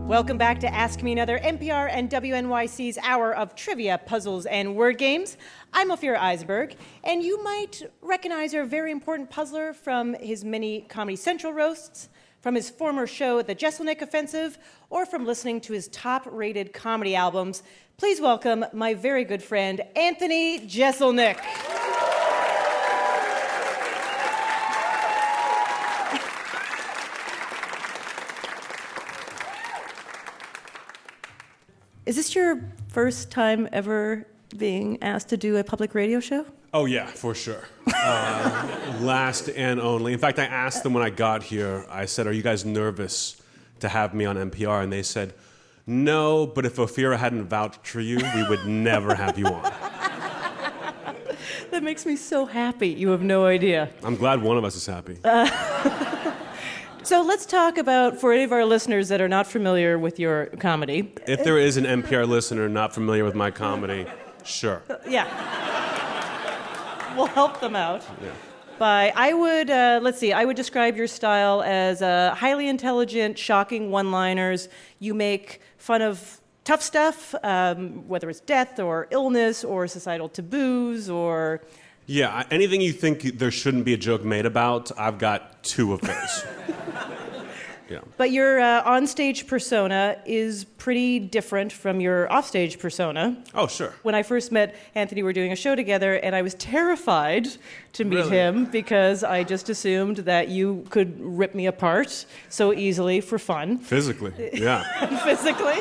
Welcome back to Ask Me Another, NPR and WNYC's hour of trivia, puzzles, and word games. I'm Ophira Eisberg, and you might recognize our very important puzzler from his many Comedy Central roasts, from his former show, The Jeselnik Offensive, or from listening to his top-rated comedy albums. Please welcome my very good friend, Anthony Jeselnik. Is this your first time ever being asked to do a public radio show? Oh, yeah, for sure. Last and only. In fact, I asked them when I got here, I said, are you guys nervous to have me on NPR? And they said, no, but if Ophira hadn't vouched for you, we would never have you on. That makes me so happy. You have no idea. I'm glad one of us is happy. So let's talk about, for any of our listeners that are not familiar with your comedy. If there is an NPR listener not familiar with my comedy, sure. Yeah. We'll help them out. Yeah. I would describe your style as highly intelligent, shocking one-liners. You make fun of tough stuff, whether it's death or illness or societal taboos or... Yeah, anything you think there shouldn't be a joke made about, I've got two of those. Yeah. But your onstage persona is pretty different from your offstage persona. Oh, sure. When I first met Anthony, we were doing a show together, and I was terrified to meet him because I just assumed that you could rip me apart so easily for fun. Physically, yeah. Physically.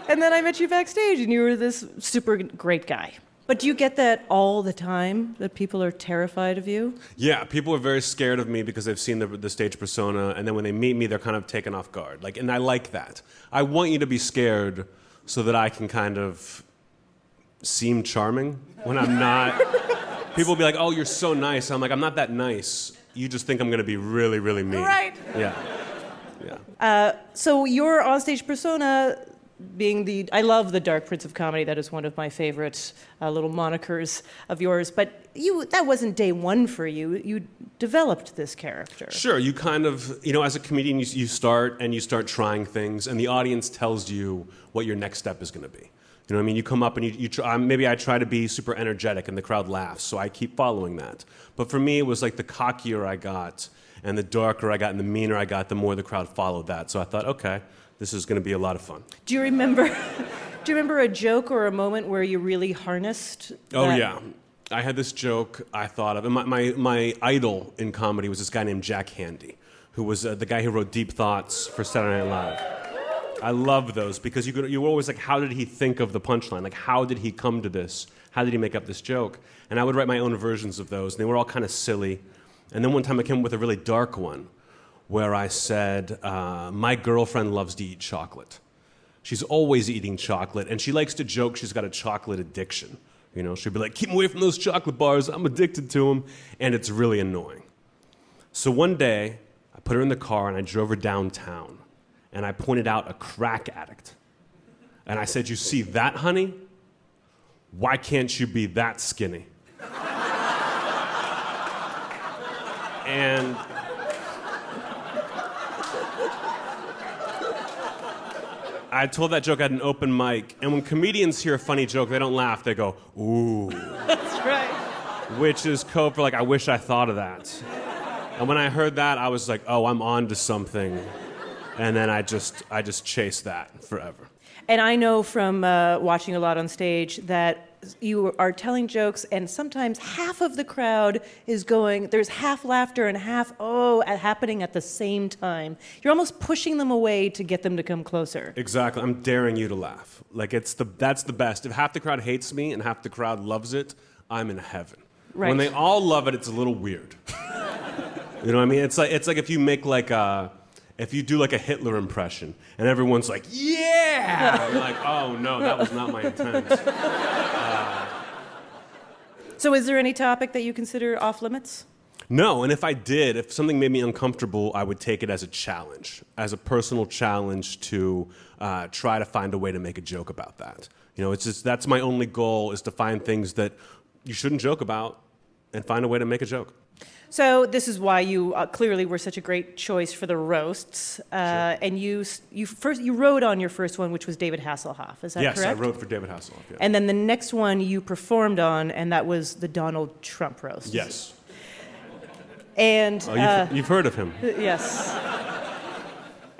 And then I met you backstage, and you were this super great guy. But do you get that all the time, that people are terrified of you? Yeah, people are very scared of me because they've seen the stage persona, and then when they meet me, they're kind of taken off guard. And I like that. I want you to be scared so that I can kind of seem charming when I'm not. People will be like, oh, you're so nice. I'm like, I'm not that nice. You just think I'm going to be really, really mean. Right. Yeah. So your onstage persona... I love the Dark Prince of Comedy. That is one of my favorite little monikers of yours. But that wasn't day one for you. You developed this character. Sure. You kind of, as a comedian, you start trying things, and the audience tells you what your next step is going to be. You know what I mean? You come up and you try, maybe I try to be super energetic, and the crowd laughs, so I keep following that. But for me, it was like the cockier I got, and the darker I got, and the meaner I got, the more the crowd followed that. So I thought, okay, this is going to be a lot of fun. Do you remember a joke or a moment where you really harnessed that? Oh, yeah. I had this joke I thought of. And my idol in comedy was this guy named Jack Handy, who was the guy who wrote Deep Thoughts for Saturday Night Live. I love those because you were always like, how did he think of the punchline? Like, how did he come to this? How did he make up this joke? And I would write my own versions of those, and they were all kind of silly. And then one time I came up with a really dark one, where I said, my girlfriend loves to eat chocolate. She's always eating chocolate, and she likes to joke she's got a chocolate addiction. She'll be like, keep away from those chocolate bars, I'm addicted to them, and it's really annoying. So one day, I put her in the car, and I drove her downtown, and I pointed out a crack addict. And I said, you see that, honey? Why can't you be that skinny? And... I told that joke at an open mic, and when comedians hear a funny joke, they don't laugh, they go, ooh. That's right. Which is code for like, I wish I thought of that. And when I heard that, I was like, oh, I'm on to something. And then I just chased that forever. And I know from watching a lot on stage that you are telling jokes, and sometimes half of the crowd is going, there's half laughter and half, happening at the same time. You're almost pushing them away to get them to come closer. Exactly. I'm daring you to laugh. Like, that's the best. If half the crowd hates me and half the crowd loves it, I'm in heaven. Right. When they all love it, it's a little weird. You know what I mean? It's like if you make if you do like a Hitler impression and everyone's like, yeah! You're like, oh no, that was not my intent. So is there any topic that you consider off limits? No, and if something made me uncomfortable, I would take it as a challenge, as a personal challenge to try to find a way to make a joke about that. It's just, that's my only goal, is to find things that you shouldn't joke about, and find a way to make a joke. So this is why you clearly were such a great choice for the roasts. Sure. And you wrote on your first one, which was David Hasselhoff. Is that correct? Yes, I wrote for David Hasselhoff. Yeah. And then the next one you performed on, and that was the Donald Trump roast. Yes. And you've heard of him. Yes.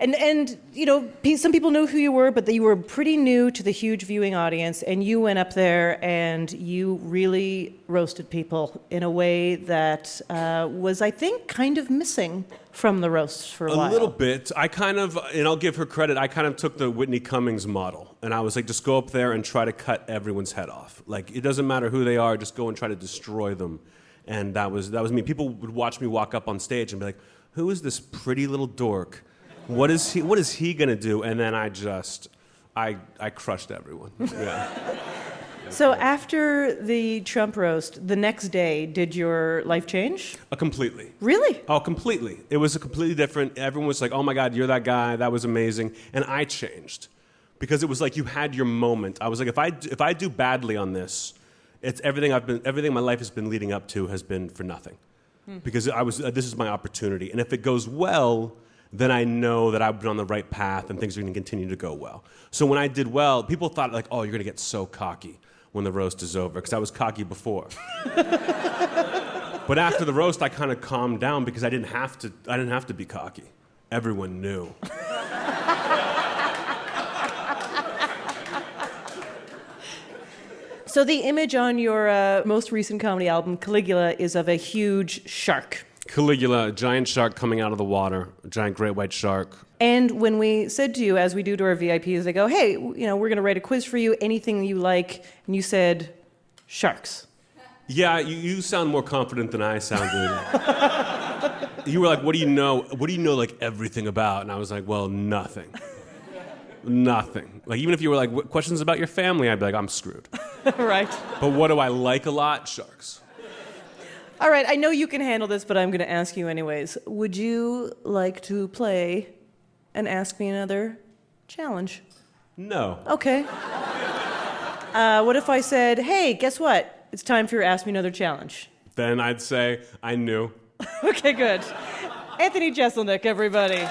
And you know, some people know who you were, but you were pretty new to the huge viewing audience, and you went up there and you really roasted people in a way that was, I think, kind of missing from the roasts for a while. A little bit. And I'll give her credit, I kind of took the Whitney Cummings model, and I was like, just go up there and try to cut everyone's head off. Like, it doesn't matter who they are, just go and try to destroy them. And that was me. People would watch me walk up on stage and be like, who is this pretty little dork? What is he gonna do? And then I crushed everyone. Yeah. So after the Trump roast, the next day, did your life change? Completely. Really? Oh, completely. It was a completely different. Everyone was like, "Oh my God, you're that guy. That was amazing." And I changed because it was like you had your moment. I was like, if I do badly on this, it's everything my life has been leading up to has been for nothing. Because this is my opportunity, and if it goes well, then I know that I've been on the right path and things are going to continue to go well. So when I did well, people thought like, oh, you're going to get so cocky when the roast is over, because I was cocky before. But after the roast, I kind of calmed down because I didn't have to be cocky. Everyone knew. So the image on your most recent comedy album, Caligula, is of a huge shark. Caligula, a giant shark coming out of the water, a giant great white shark. And when we said to you, as we do to our VIPs, they go, hey, you know, we're going to write a quiz for you, anything you like. And you said, sharks. Yeah, you sound more confident than I sounded. You were like, what do you know? What do you know, like, everything about? And I was like, well, nothing. Nothing. Like, even if you were like, questions about your family, I'd be like, I'm screwed. Right. But what do I like a lot? Sharks. All right, I know you can handle this, but I'm going to ask you anyways. Would you like to play an Ask Me Another challenge? No. Okay. What if I said, hey, guess what? It's time for your Ask Me Another challenge. Then I'd say, I knew. Okay, good. Anthony Jeselnik, everybody.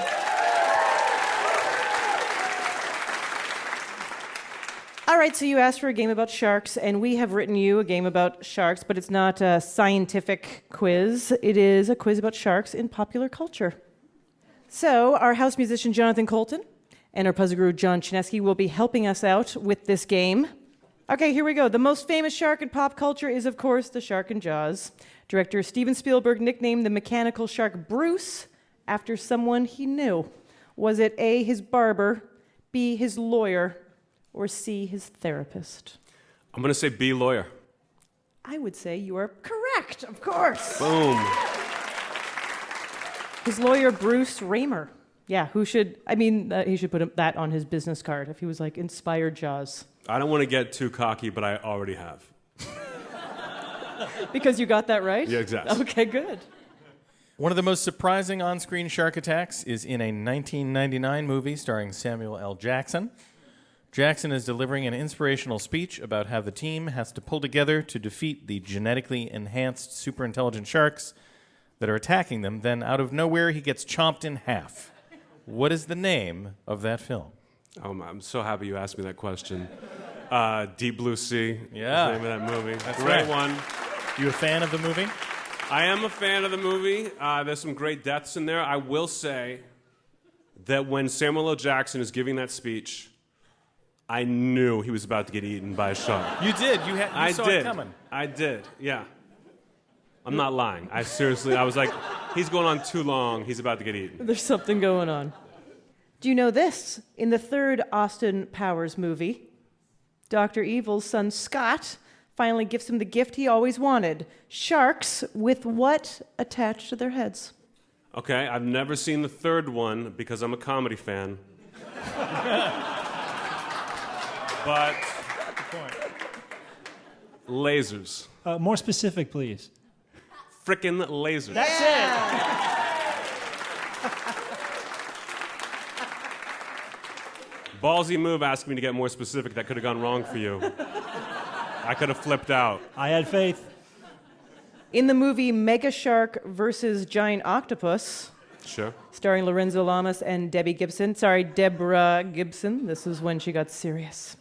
All right, so you asked for a game about sharks, and we have written you a game about sharks, but it's not a scientific quiz. It is a quiz about sharks in popular culture. So our house musician, Jonathan Colton, and our puzzle guru, John Chinesky, will be helping us out with this game. Okay, here we go. The most famous shark in pop culture is, of course, the shark in Jaws. Director Steven Spielberg nicknamed the mechanical shark Bruce after someone he knew. Was it A, his barber, B, his lawyer, or C, his therapist? I'm going to say B, lawyer. I would say you are correct, of course. Boom. His lawyer, Bruce Raymer. Yeah, he should put that on his business card if he was like, inspired Jaws. I don't want to get too cocky, but I already have. Because you got that right? Yeah, exactly. Okay, good. One of the most surprising on-screen shark attacks is in a 1999 movie starring Samuel L. Jackson. Jackson is delivering an inspirational speech about how the team has to pull together to defeat the genetically enhanced superintelligent sharks that are attacking them. Then, out of nowhere, he gets chomped in half. What is the name of that film? Oh, I'm so happy you asked me that question. Deep Blue Sea. Yeah. Is the name of that movie. That's Great right. one. You a fan of the movie? I am a fan of the movie. There's some great deaths in there. I will say that when Samuel L. Jackson is giving that speech, I knew he was about to get eaten by a shark. You did. You saw it coming. I did, yeah. I'm not lying. I was like, he's going on too long. He's about to get eaten. There's something going on. Do you know this? In the third Austin Powers movie, Dr. Evil's son Scott finally gives him the gift he always wanted. Sharks with what attached to their heads? Okay, I've never seen the third one because I'm a comedy fan. But lasers. More specific, please. Frickin' lasers. That's it. Ballsy move asking me to get more specific. That could have gone wrong for you. I could have flipped out. I had faith. In the movie Mega Shark versus Giant Octopus, Sure. starring Lorenzo Lamas and Deborah Gibson. This is when she got serious.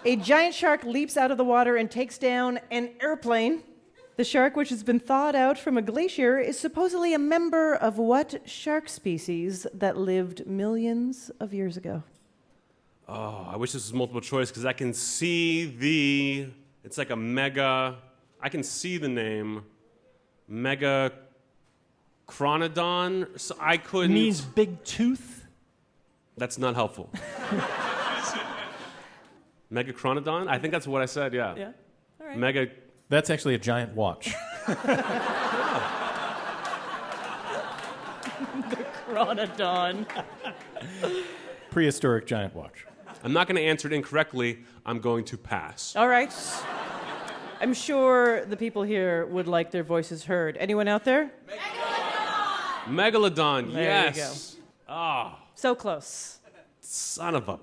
A giant shark leaps out of the water and takes down an airplane. The shark, which has been thawed out from a glacier, is supposedly a member of what shark species that lived millions of years ago? Oh, I wish this was multiple choice because I can see it's like a mega, I can see the name, Mega Chronodon. So I couldn't. Means big tooth. That's not helpful. Mega Chronodon? I think that's what I said, yeah. Yeah. All right. Mega. That's actually a giant watch. Chronodon. Prehistoric giant watch. I'm not going to answer it incorrectly. I'm going to pass. All right. I'm sure the people here would like their voices heard. Anyone out there? Megalodon, There yes. So close. Son of a.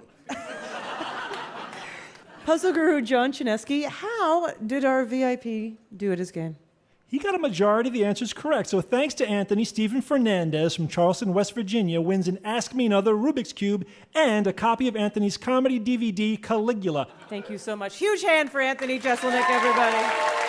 Puzzle guru John Chinesky, how did our VIP do at his game? He got a majority of the answers correct. So thanks to Anthony, Stephen Fernandez from Charleston, West Virginia wins an Ask Me Another Rubik's Cube and a copy of Anthony's comedy DVD, Caligula. Thank you so much. Huge hand for Anthony Jeselnik, everybody.